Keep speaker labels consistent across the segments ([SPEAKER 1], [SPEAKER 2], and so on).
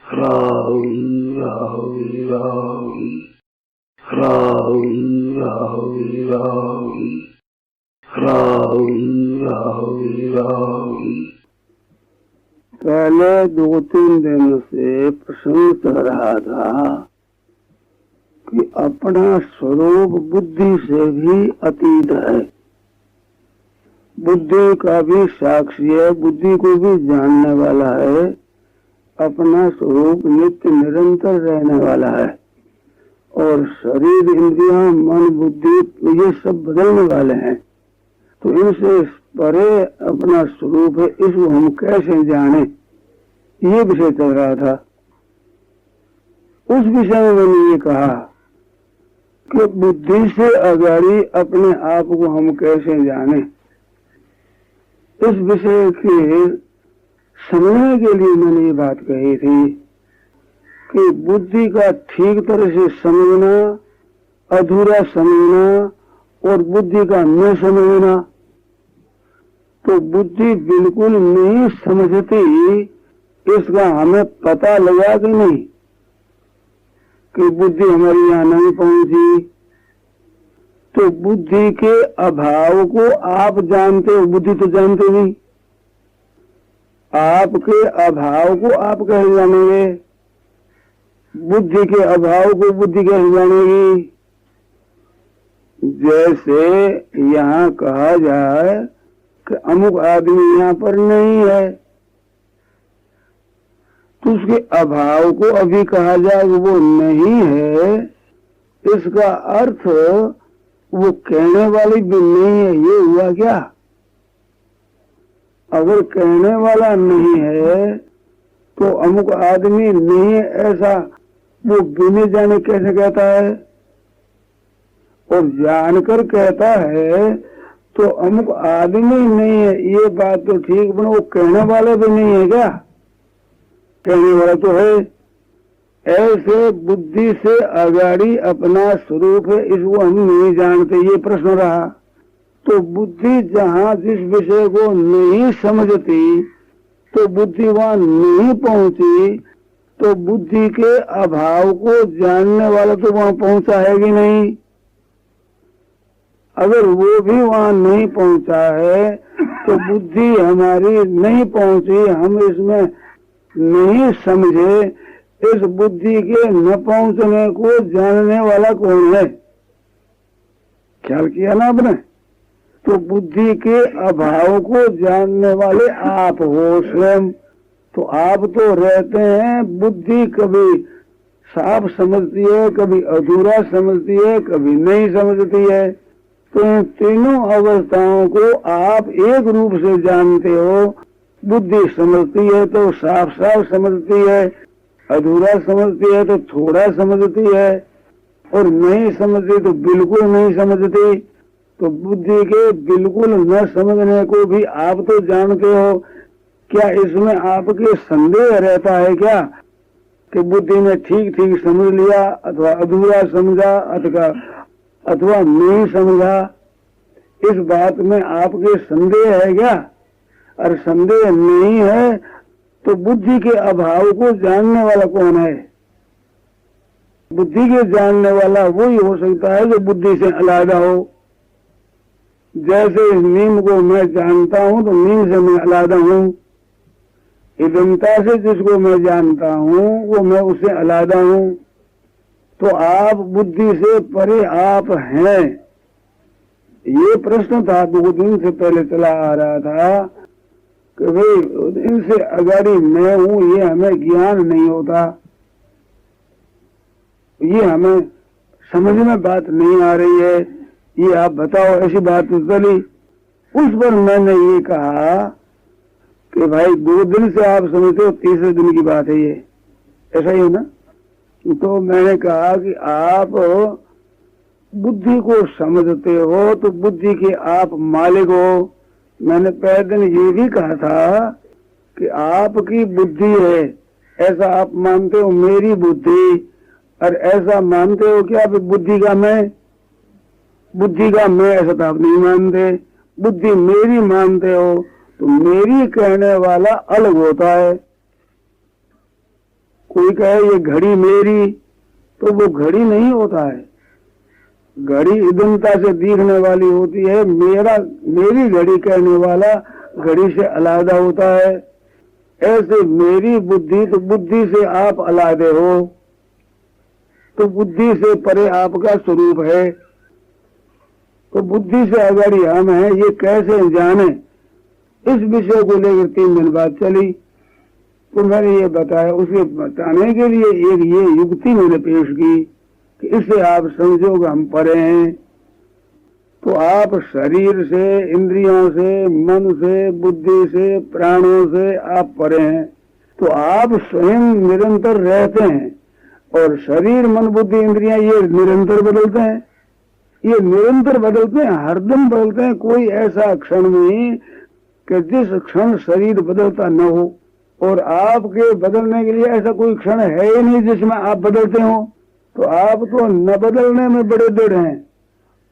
[SPEAKER 1] राम राम राम राम राम राम राम राम राम। पहले 2-3 दिन से प्रश्न चल रहा था कि अपना स्वरूप बुद्धि से भी अतीत है, बुद्धि का भी साक्षी है, बुद्धि को भी जानने वाला है, अपना स्वरूप नित्य निरंतर रहने वाला है और शरीर इंद्रियां मन बुद्धि ये सब बदलने वाले हैं। तो इनसे परे अपना स्वरूप है, इसको हम कैसे जाने, ये विषय चल रहा था। उस विषय में मैंने ये कहा कि बुद्धि से अगाड़ी अपने आप को हम कैसे जाने, इस विषय के समझने के लिए मैंने ये बात कही थी कि बुद्धि का ठीक तरह से समझना, अधूरा समझना और बुद्धि का न समझना। तो बुद्धि बिल्कुल नहीं समझती, इसका हमें पता लगा कि नहीं कि बुद्धि हमारी यहाँ नहीं पहुंची। तो बुद्धि के अभाव को आप जानते हो, बुद्धि तो जानते नहीं, आपके अभाव को आप कैसे जानेंगे, बुद्धि के अभाव को बुद्धि कैसे जानेगी। जैसे यहाँ कहा जाए कि अमुक आदमी यहाँ पर नहीं है, तो उसके अभाव को अभी कहा जाए वो नहीं है, इसका अर्थ वो कहने वाली भी नहीं है, ये हुआ क्या। अगर कहने वाला नहीं है तो अमुक आदमी नहीं है ऐसा वो बिने जाने कैसे कहता है, और जानकर कहता है तो अमुक आदमी नहीं है, ये बात तो ठीक, बनो वो कहने वाला भी नहीं है क्या, कहने वाला तो है। ऐसे बुद्धि से अगाड़ी अपना स्वरूप है, इसको हम नहीं जानते, ये प्रश्न रहा। तो बुद्धि जहाँ जिस विषय को नहीं समझती तो बुद्धि वहां नहीं पहुंची, तो बुद्धि के अभाव को जानने वाला तो वहां पहुंचा है कि नहीं। अगर वो भी वहां नहीं पहुंचा है तो बुद्धि हमारी नहीं पहुंची, हम इसमें नहीं समझे, इस बुद्धि के न पहुंचने को जानने वाला कौन है, ख्याल किया ना आपने। तो बुद्धि के अभाव को जानने वाले आप हो स्वयं। तो आप तो रहते हैं, बुद्धि कभी साफ समझती है, कभी अधूरा समझती है, कभी नहीं समझती है। तो इन तीनों अवस्थाओं को आप एक रूप से जानते हो। बुद्धि समझती है तो साफ साफ समझती है, अधूरा समझती है तो थोड़ा समझती है, और नहीं समझती तो बिल्कुल नहीं समझती। तो बुद्धि के बिल्कुल न समझने को भी आप तो जानते हो, क्या इसमें आपके संदेह रहता है क्या कि बुद्धि ने ठीक ठीक समझ लिया अथवा अधूरा समझा अथवा नहीं समझा, इस बात में आपके संदेह है क्या। और संदेह नहीं है तो बुद्धि के अभाव को जानने वाला कौन है। बुद्धि के जानने वाला वही हो सकता है जो बुद्धि से अलग हो। जैसे इस नीम को मैं जानता हूं तो नीम से मैं अलग हूं, इदमता से जिसको मैं जानता हूं वो मैं उससे अलग हूं। तो आप बुद्धि से परे आप हैं, ये प्रश्न था 2 दिन से पहले चला आ रहा था कि भाई इनसे अगाड़ी मैं हूं, ये हमें ज्ञान नहीं होता, ये हमें समझ में बात नहीं आ रही है, ये आप बताओ। ऐसी बात तो चली। उस पर मैंने ये कहा कि भाई 2 दिन से आप समझते हो, 3रे दिन की बात है ये, ऐसा ही है ना। तो मैंने कहा कि आप बुद्धि को समझते हो तो बुद्धि के आप मालिक हो। मैंने पहले दिन ये भी कहा था कि आपकी बुद्धि है ऐसा आप मानते हो, मेरी बुद्धि, और ऐसा मानते हो कि आप बुद्धि का मैं ऐसा तो आप नहीं मानते। बुद्धि मेरी मानते हो तो मेरी कहने वाला अलग होता है। कोई कोई कहे ये घड़ी मेरी, तो वो घड़ी नहीं होता है। घड़ी इदमता से दिखने वाली होती है। मेरी घड़ी कहने वाला घड़ी से अलग होता है। ऐसे मेरी बुद्धि, तो बुद्धि से आप अलग हो, तो बुद्धि से परे आपका स्वरूप है। तो बुद्धि से अगर हम हैं, ये कैसे जाने? इस विषय को लेकर 3 दिन बाद चली। तो मैंने ये बताया, उसे बताने के लिए एक ये युक्ति मैंने पेश की कि इससे आप समझोगे हम परे हैं। तो आप शरीर से, इंद्रियों से, मन से, बुद्धि से, प्राणों से आप परे हैं। तो आप स्वयं निरंतर रहते हैं, और शरीर, मन, बुद्धि, इंद्रियां ये निरंतर बदलते हैं। ये निरंतर बदलते हैं, हरदम बदलते हैं। कोई ऐसा क्षण नहीं कि जिस क्षण शरीर बदलता न हो, और आपके बदलने के लिए ऐसा कोई क्षण है ही नहीं जिसमें आप बदलते हो। तो आप तो न बदलने में बड़े दृढ़ हैं,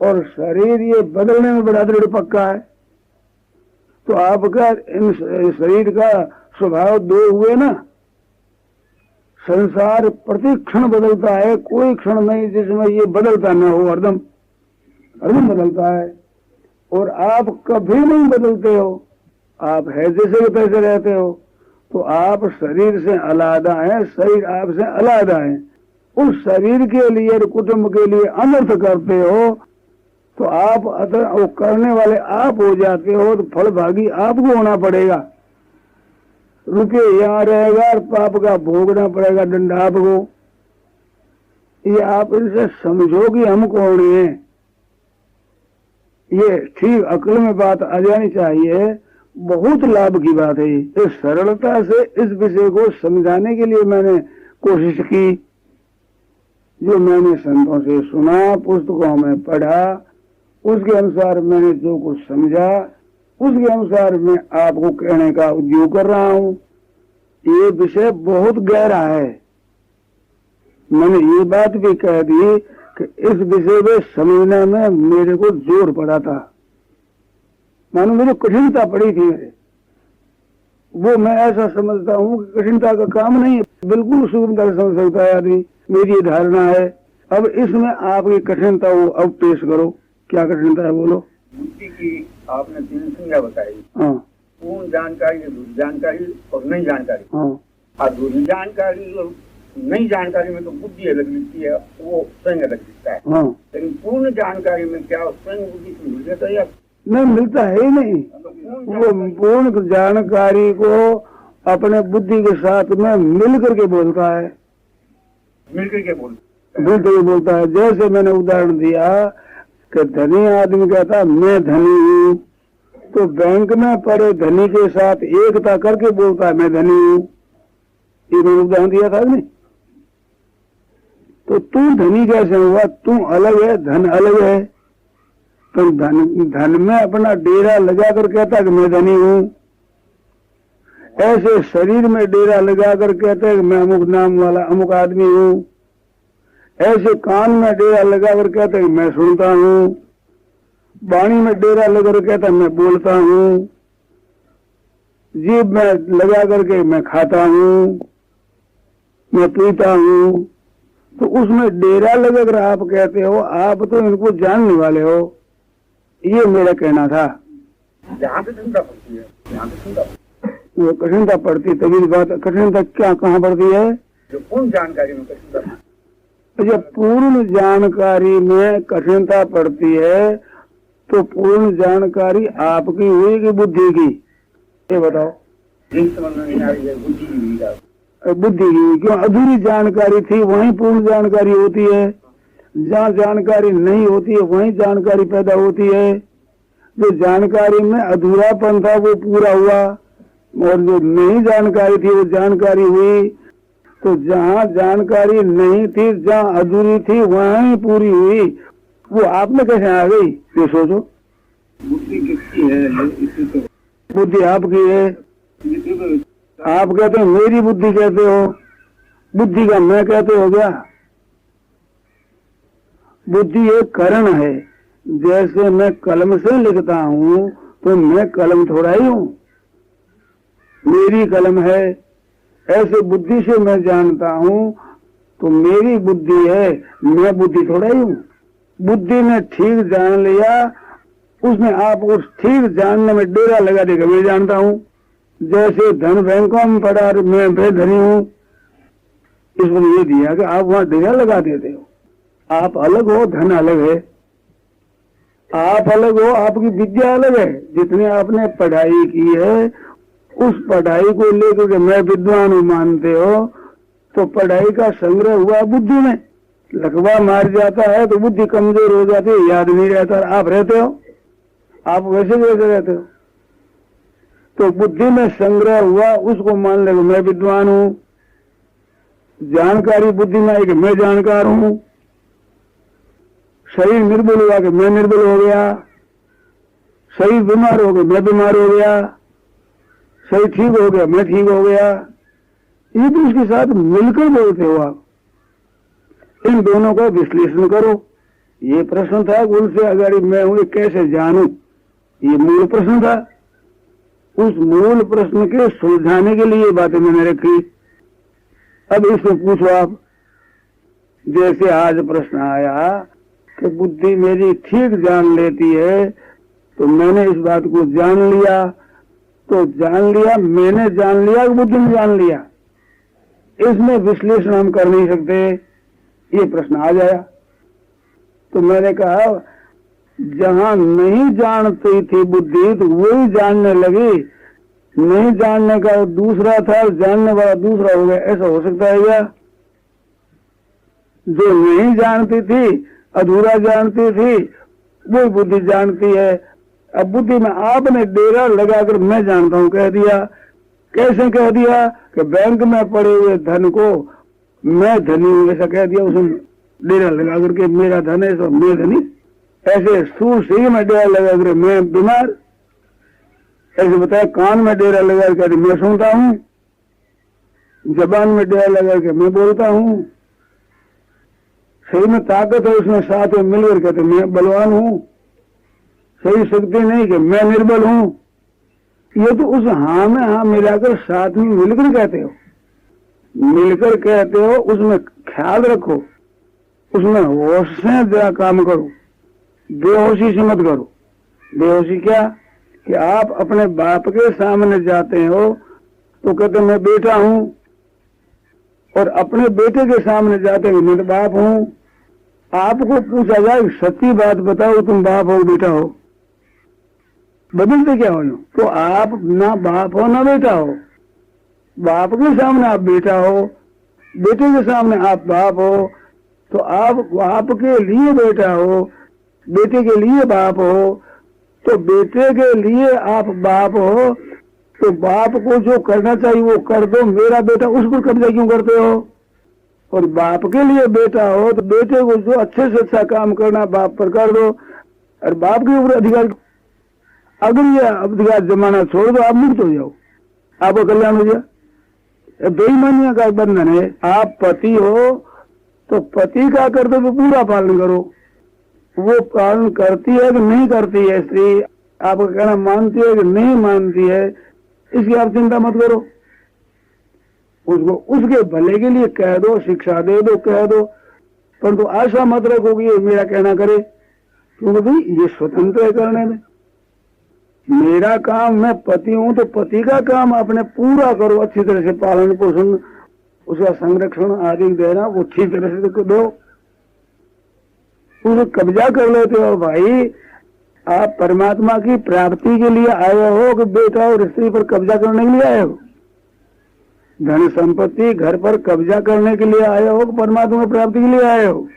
[SPEAKER 1] और शरीर ये बदलने में बड़ा दृढ़ पक्का है। तो आपका इन शरीर का स्वभाव 2 हुए ना। संसार प्रति क्षण बदलता है, कोई क्षण नहीं जिसमें ये बदलता न हो, हरदम बदलता है। और आप कभी नहीं बदलते हो, आप है जैसे के तैसे रहते हो। तो आप शरीर से अलग हैं, शरीर आपसे अलग है। उस शरीर के लिए, कुटुंब के लिए अनर्थ करते हो, तो आप वो करने वाले आप हो जाते हो। तो फल भागी आपको होना पड़ेगा। रुके यहाँ रहेगा और पाप का भोगना पड़ेगा दंड आपको। ये आप इनसे समझो कि हम कौन है। ये ठीक अक्ल में बात आ जानी चाहिए। बहुत लाभ की बात है। इस सरलता से इस विषय को समझाने के लिए मैंने कोशिश की। जो मैंने संतों से सुना, पुस्तकों में पढ़ा, उसके अनुसार मैंने जो कुछ समझा, उसके अनुसार मैं आपको कहने का उद्योग कर रहा हूँ। ये विषय बहुत गहरा है। मैंने ये बात भी कह दी कि इस विषय में समझने में मेरे को जोर पड़ा था, मानो मुझे कठिनता पड़ी थी मेरे। वो मैं ऐसा समझता हूँ कि कठिनता का काम नहीं है, बिल्कुल सुगमता से समझ सकता है आदमी। मेरी ये धारणा है। अब इसमें आपकी कठिनता हो, अब पेश करो, क्या कठिनता है बोलो।
[SPEAKER 2] बुद्धि की आपने 3 संज्ञा बताई।
[SPEAKER 1] हाँ।
[SPEAKER 2] पूर्ण जानकारी, अधूरी जानकारी और नई जानकारी।
[SPEAKER 1] हाँ।
[SPEAKER 2] अधूरी जानकारी और नई जानकारी में तो बुद्धि अलग दिखती है, वो स्वयं अलग दिखता है।
[SPEAKER 1] हाँ।
[SPEAKER 2] लेकिन पूर्ण जानकारी में क्या स्वयं बुद्धि से मिल जाता है या
[SPEAKER 1] नहीं मिलता है ही नहीं। वो पूर्ण जानकारी को अपने बुद्धि के साथ में मिल करके बोलता है,
[SPEAKER 2] मिलकर के
[SPEAKER 1] बोलता है। जैसे मैंने उदाहरण दिया कि धनी आदमी कहता मैं धनी हूँ, तो बैंक में पड़े धनी के साथ एकता करके बोलता है मैं धनी हूँ। ये मैंने उदाहरण दिया था नहीं। तो तू धनी कैसे हुआ? तू अलग है, धन अलग है। तो धन में अपना डेरा लगा कर कहता है कि मैं धनी हूँ। ऐसे शरीर में डेरा लगा कर कहते हैं कि मैं अमुक नाम वाला अमुक आदमी हूँ। ऐसे कान में डेरा लगा कर कहते हैं मैं सुनता हूँ। वाणी में डेरा लगा कर कहता है मैं बोलता हूँ। जीभ में लगा करके मैं खाता हूँ, मैं पीता हूँ। तो उसमें डेरा लगा कर आप कहते हो, आप तो इनको जानने वाले हो। ये मेरा कहना था।
[SPEAKER 2] जहाँ पे चिंता पड़ती है, जहाँ पे चिंता
[SPEAKER 1] वो कठिनता पड़ती, तभी बात कठिनता क्या कहाँ पड़ती है?
[SPEAKER 2] जो पूर्ण जानकारी में कठिनता।
[SPEAKER 1] जब पूर्ण जानकारी में कठिनता पड़ती है, तो पूर्ण जानकारी आपकी हुई कि बुद्धि की? ये बताओ।
[SPEAKER 2] समझ में नहीं आ रही है, बुद्धि की हुई।
[SPEAKER 1] बुद्धि की। क्यों? अधूरी जानकारी थी, वहीं पूर्ण जानकारी होती है। जहाँ जानकारी नहीं होती है वहीं जानकारी पैदा होती है। जो जानकारी में अधूरापन था वो पूरा हुआ, और जो नई जानकारी थी वो जानकारी हुई। तो जहाँ जानकारी नहीं थी, जहाँ अधूरी थी, वहीं पूरी हुई। वो आप में कैसे आ गई ये सोचो।
[SPEAKER 2] बुद्धि किसकी है?
[SPEAKER 1] बुद्धि आपकी है। आप कहते हो मेरी बुद्धि कहते हो, बुद्धि का मैं कहते हो क्या? बुद्धि एक कारण है। जैसे मैं कलम से लिखता हूँ तो मैं कलम थोड़ा ही हूँ, मेरी कलम है। ऐसे बुद्धि से मैं जानता हूँ, तो मेरी बुद्धि है, मैं बुद्धि थोड़ा ही हूँ। बुद्धि ने ठीक जान लिया, उसने आप उस ठीक जानने में डेरा लगा देगा मैं जानता हूँ। जैसे धन बैंकों में पड़ा और मैं बेधनी हूँ, इसमें ये दिया कि आप वहां डेरा लगा देते हो। आप अलग हो, धन अलग है। आप अलग हो, आपकी विद्या अलग है। जितनी आपने पढ़ाई की है, उस पढ़ाई को लेकर के मैं विद्वान हूं मानते हो, तो पढ़ाई का संग्रह हुआ बुद्धि में। लकवा मार जाता है तो बुद्धि कमजोर हो जाती है, याद नहीं रहता। आप रहते हो, आप वैसे कैसे रहते हो? तो बुद्धि में संग्रह हुआ, उसको मान ले मैं विद्वान हूं। जानकारी बुद्धि में आई कि मैं जानकार हूं। शरीर निर्बल हुआ कि मैं निर्बल हो गया। शरीर बीमार हो गया, मैं बीमार हो गया। शरीर ठीक हो गया, मैं ठीक हो गया। ये तो उसके साथ मिलकर बोलते हो आप। इन दोनों का विश्लेषण करो। ये प्रश्न था उनसे, अगर मैं हूं कैसे जानूं, ये मूल प्रश्न था। उस मूल प्रश्न के सुलझाने के लिए बातें मैंने रखी। अब इसको पूछो आप। जैसे आज प्रश्न आया कि बुद्धि मेरी ठीक जान लेती है, तो मैंने इस बात को जान लिया। तो जान लिया, मैंने जान लिया कि बुद्धि ने जान लिया, इसमें विश्लेषण हम कर नहीं सकते। ये प्रश्न आ जाया। तो मैंने कहा जहां नहीं जानती थी बुद्धि, तो वही जानने लगी। नहीं जानने का दूसरा था, जानने वाला दूसरा हो गया। ऐसा हो सकता है क्या? जो नहीं जानती थी, अधूरा जानती थी, वही बुद्धि जानती है। अब बुद्धि में आपने डेरा लगाकर मैं जानता हूं कह दिया। कैसे कह दिया? कि बैंक में पड़े हुए धन को मैं धनी हूं, ऐसा कह दिया। उसने डेरा लगा करके मेरा धन है, सब मैं धनी। ऐसे सूर से में डेरा लगा कर मैं बीमार। ऐसे बताया कान में डेरा लगा कर मैं सुनता हूँ। जबान में डेरा लगा के मैं बोलता हूँ। शरीर में ताकत है, उसमें साथ में मिलकर कहते मैं बलवान हूँ। सही शक्ति नहीं कि मैं निर्बल हूँ। ये तो उस हाँ में हाँ मिलाकर साथ में मिलकर कहते हो। मिलकर कहते हो, उसमें ख्याल रखो, उसमें होश से जरा काम करो, बेहोशी से मत करो। बेहोशी क्या? कि आप अपने बाप के सामने जाते हो तो कहते मैं बेटा हूं, और अपने बेटे के सामने जाते हो मैं तो बाप हूं। आपको पूछा जाए सच्ची बात बताओ, तुम बाप हो बेटा हो? बदलते क्या हो? तो आप ना बाप हो ना बेटा हो। बाप के सामने आप बेटा हो, बेटे के सामने आप बाप हो। तो आप बाप के लिए बेटा हो, बेटे के लिए बाप हो। तो बेटे के लिए आप बाप हो, तो बाप को जो करना चाहिए वो कर दो। मेरा बेटा, उस पर कब्जा क्यों करते हो? और बाप के लिए बेटा हो तो बेटे को जो अच्छे से अच्छा काम करना बाप पर कर दो, और बाप के ऊपर अधिकार। अगर ये अधिकार जमाना छोड़ दो, आप मुक्त हो जाओ, आपका कल्याण हो जाए। बेईमानियों का बंधन है। आप पति हो तो पति का कर्तव्य पूरा पालन करो। वो पालन करती है कि नहीं करती है स्त्री, आपका कहना मानती है कि नहीं मानती है, इसकी आप चिंता मत करो। उसको उसके भले के लिए कह दो, शिक्षा दे दो, कह दो, परंतु आशा मत रखो कि ये मेरा कहना करे, क्योंकि भाई ये स्वतंत्र है करने में। मेरा काम, मैं पति हूं तो पति का काम अपने पूरा करो, अच्छी तरह से पालन पोषण, उसका संरक्षण आदि देना वो ठीक तरह से दो। उसे कब्जा कर लेते हो भाई। आप परमात्मा की प्राप्ति के लिए आए हो कि बेटा और स्त्री पर कब्जा करने के लिए आए हो? धन संपत्ति घर पर कब्जा करने के लिए आए हो कि परमात्मा प्राप्ति के लिए आए हो?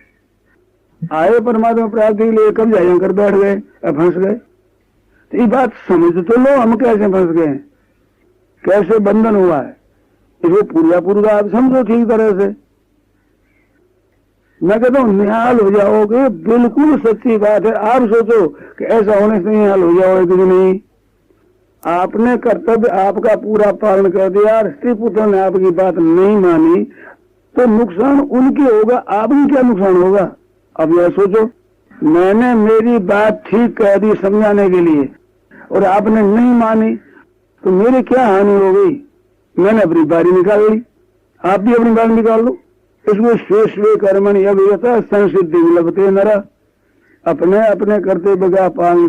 [SPEAKER 1] आए परमात्मा प्राप्ति के लिए, कब्जा कर बैठ गए, फंस गए। तो ये बात समझ तो लो, हम कैसे फंस गए, कैसे बंधन हुआ है, इसको पूरा पूरा आप समझो ठीक तरह से। मैं कहता हूँ निहाल हो जाओगे, बिल्कुल सच्ची बात है। आप सोचो कि ऐसा होने से निहाल हो जाओगे कि नहीं। आपने कर्तव्य आपका पूरा पालन कर दिया, स्त्री पुत्र ने आपकी बात नहीं मानी, तो नुकसान उनके होगा, आपकी क्या नुकसान होगा? अब यह सोचो, मैंने मेरी बात ठीक कह दी समझाने के लिए, और आपने नहीं मानी, तो मेरी क्या हानि हो गई? मैंने अपनी बारी निकाल ली, आप भी अपनी बारी निकाल लो। इसमें स्वे कर्मणि अभिरता संसिद्धि लभते नरा। अपने अपने कर्तव्य का पालन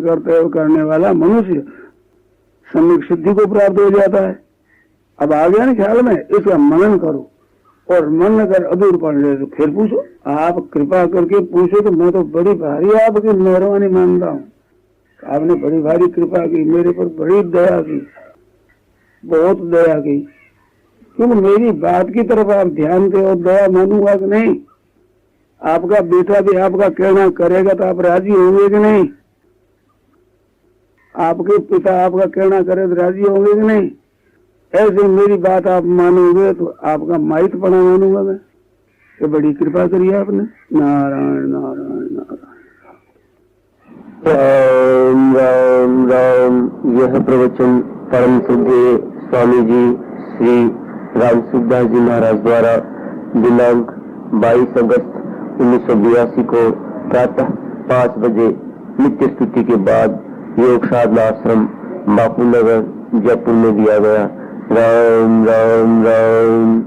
[SPEAKER 1] करने वाला मनुष्य सम्यक सिद्धि को प्राप्त हो जाता है। अब आ गया ना ख्याल में, इसका मनन करो, और मन अगर अधूर पड़ जाए तो फिर पूछो। आप कृपा करके पूछो तो मैं तो बड़ी भारी आपकी मेहरबानी मानता हूँ। आपने बड़ी भारी कृपा की, मेरे पर बड़ी दया की, बहुत दया की। क्योंकि मेरी बात की तरफ आप ध्यान दे और दया मानूंगा कि नहीं। आपका बेटा भी आपका कहना करेगा तो आप राजी होंगे कि नहीं। आपके पिता आपका कहना करे तो राजी होंगे कि नहीं। ऐसे मेरी बात आप मानोगे तो आपका माइट पना मानूंगा मैं। तो बड़ी कृपा करी आपने। नारायण नारायण नारायण।
[SPEAKER 3] राम राम राम। यह प्रवचन परम पूज्य स्वामी जी श्री राम सुखदास जी महाराज द्वारा दिनांक 22 अगस्त 1982 को प्रातः 5 बजे नित्य स्तुति के बाद योग साधना आश्रम बापू नगर जयपुर में दिया गया। राम राम राम।